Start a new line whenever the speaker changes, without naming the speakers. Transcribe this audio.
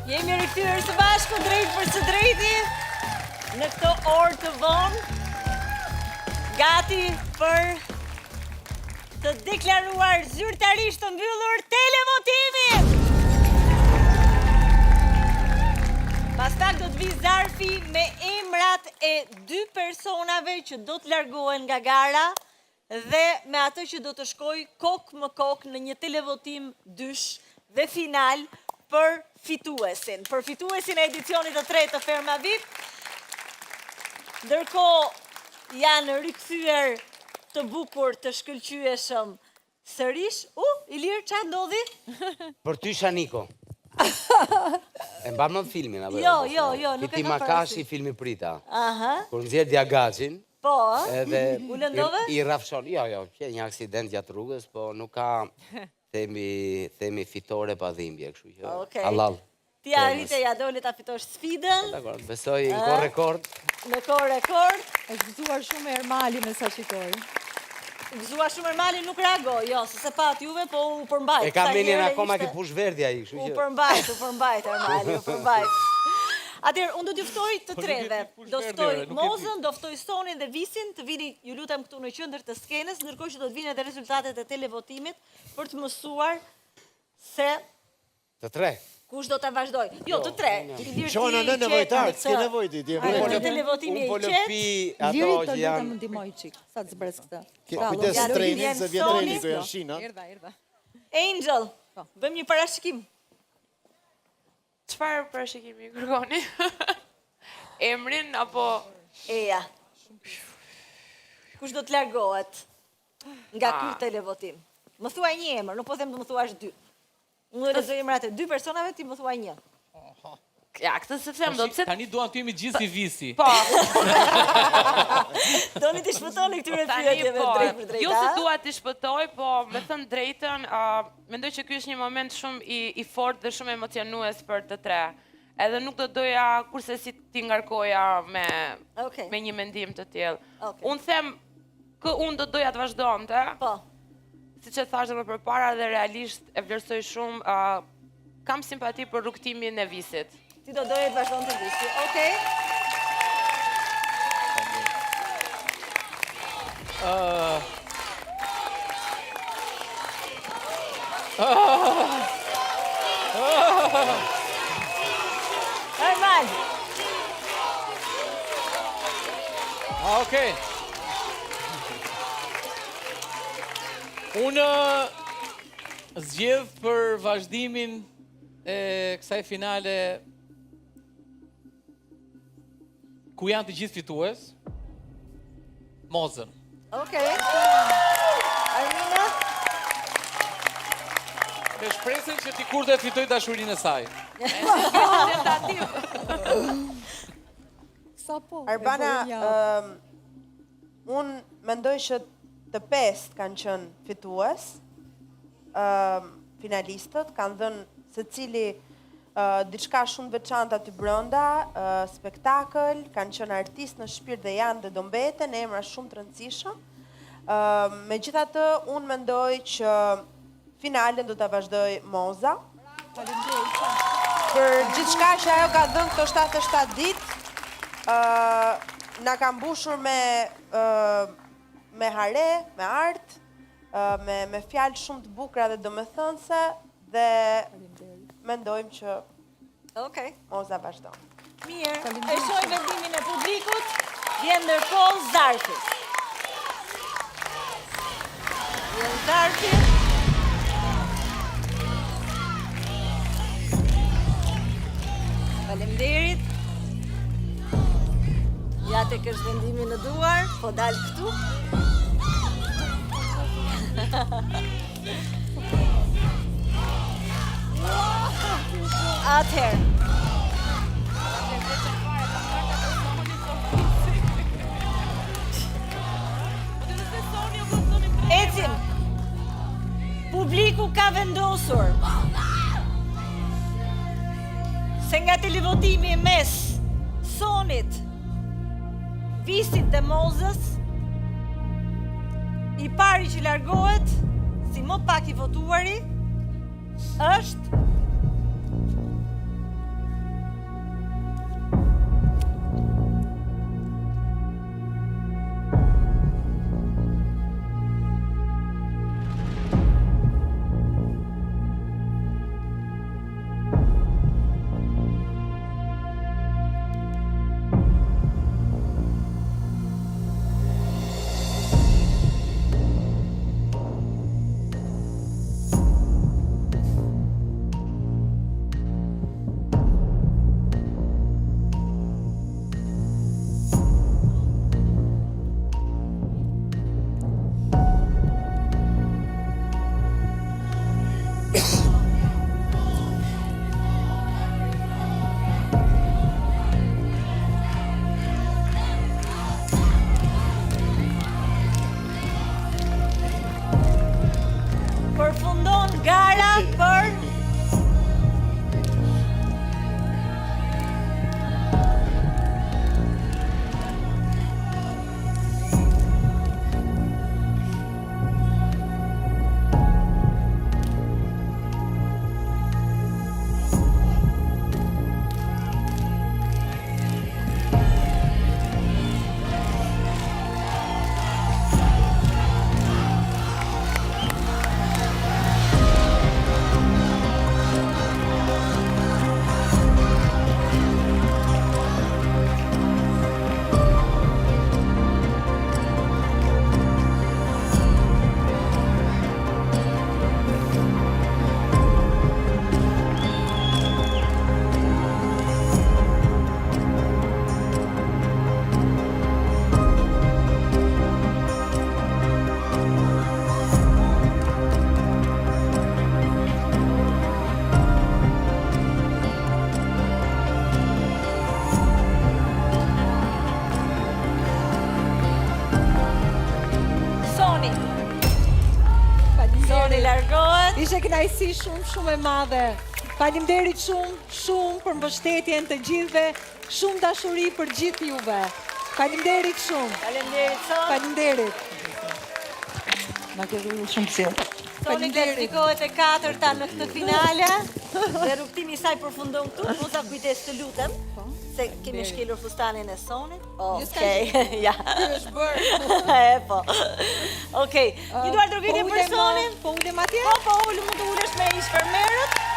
Jemi rikthyer së bashku drejt për së drejti në këtë orë të vonë, gati për të deklaruar zyrtarisht të mbyllur televotimin. Pastaj do të vi zarfi me emrat e 2 personave që do të largohen nga gara dhe me atë që do të shkoj kokë më kokë në një televotim dysh dhe final për fituesin e edicionit të 3 të Fermavit. Ndërkohë janë rikthyer të bukur, të shkëlqyeshëm sërish. Ilir, çfarë ndodhi?
Për ty Shaniko. E mban më filmin apo?
Jo, nuk e
Kiti
kam
Makashi, filmi Prita.
Aha.
Kur nxjerr Diagacin.
Po,
Edhe
u lëndove?
I rrafshon. Jo, që një aksident gjatë rrugës, po nuk ka themi fitore pa dhimbje, kështu që.
Okej.
Halal.
Ti arrite ja dole ta fitosh sfidën.
Dakor, besoj në kohë rekord.
Në kohë rekord.
Është gëzuar shumë Ermali me sa shikoj.
Gëzuar shumë Ermali nuk reagoi, jo, se pat juve, po u përmbajt.
E kam menin akoma ke push verdi ai, kështu që.
U përmbajt Ermali, u përmbajt. Atëherë, unë do t'ju ftoj të treve. Do ftoj Mozën, do ftoj Sonin dhe Visin, të vini, ju lutem këtu në qendër të skenës, ndërkohë që do të vinë edhe rezultatet e televotimit për të mësuar se
Të tre.
kush do ta vazhdoj. Jo, të tre.
Shona në nevojtar, s'ke nevojë ti.
Televotimi i
Po
qetë.
lëpi ato
Lirit të
që
lutem
janë.
më ndihmoj çik, sa të zbres këtë.
Kujdes
Ja, do t'i
treni,
vjen
se vjen
Soni.
treni këtu janë shina.
Erdha.
Angel, bëjmë një parashikim.
Çfarë parashikimi kërkoni? Emrin apo
Eja. Kush do të largohet nga ky televotim? Më thuaj një emër, nuk po them të më thuash 2. Unë do lexoj emrat e 2 personave, ti më thuaj një.
ja, këtë se them do pse
Tani duam të jemi gjithë si Visi.
po.
Doni të shpëtoni këtyre
Tani
pyetjeve
po.
drejt për drejt.
Jo se dua të shpëtoj, po me thënë drejtën, mendoj që ky është një moment shumë i fortë dhe shumë emocionues për të tre. Edhe nuk do doja kurse si ti ngarkoja me një mendim të tillë.
Okej.
Unë them kë unë do doja të vazhdonte.
Po.
Siç e thashë më përpara dhe realisht e vlerësoj shumë, kam simpati për rrugtimin e Visit.
Ti do doje të vazhdon të Visi. Okej. Normal.
Okej. Unë zgjedh për vazhdimin e kësaj finale ku janë të gjithë fitues, Mozën.
Okej. Armina?
Me shpresën që ti kur të fitoj dashurinë e saj.
Sa po?
Arbana, unë mendoj që të 5 kanë qenë fitues, finalistët, kanë dhënë secili diçka shumë veçantë aty brenda, spektakël, kanë qenë artistë në shpirt dhe janë dhe do mbeten, emra shumë të rëndësishëm. Megjithatë, unë mendoj që finalen do ta vazhdoj Moza. Për gjithçka që ajo ka dhënë këto 77 ditë, na ka mbushur me hare, me art, me fjalë shumë të bukura dhe domethënëse dhe mendojmë që Moza vazhdon.
Mirë, e shoh vendimin e publikut, vjen ndërkohë zarfi. Vjen zarfi. Faleminderit. Ja tek është vendimi në duar, po dal këtu. Atëherë. Ecim. Publiku ka vendosur se nga televotimi mes Sonit, Visit dhe Mozës, i pari që largohet, si më pak i votuari, është largohet.
Ishte kënaqësi shumë e madhe. Faleminderit shumë për mbështetjen të gjithëve. Shumë dashuri për gjithë juve. Faleminderit shumë.
Faleminderit Son.
Faleminderit. Na ke dhënë shumë sjell.
Soni klasifikohet e 4-ta në këtë finale dhe rrugtimi i saj përfundon këtu. Mosa kujdes të lutem, se kemi shkelur fustanin e Sonit. Okej, ja.
Është bërë.
E po. Okej, një duar dërvitje për Sonin.
Po ulem atje?
Po, ullë mund të ulesh me ishfermerët.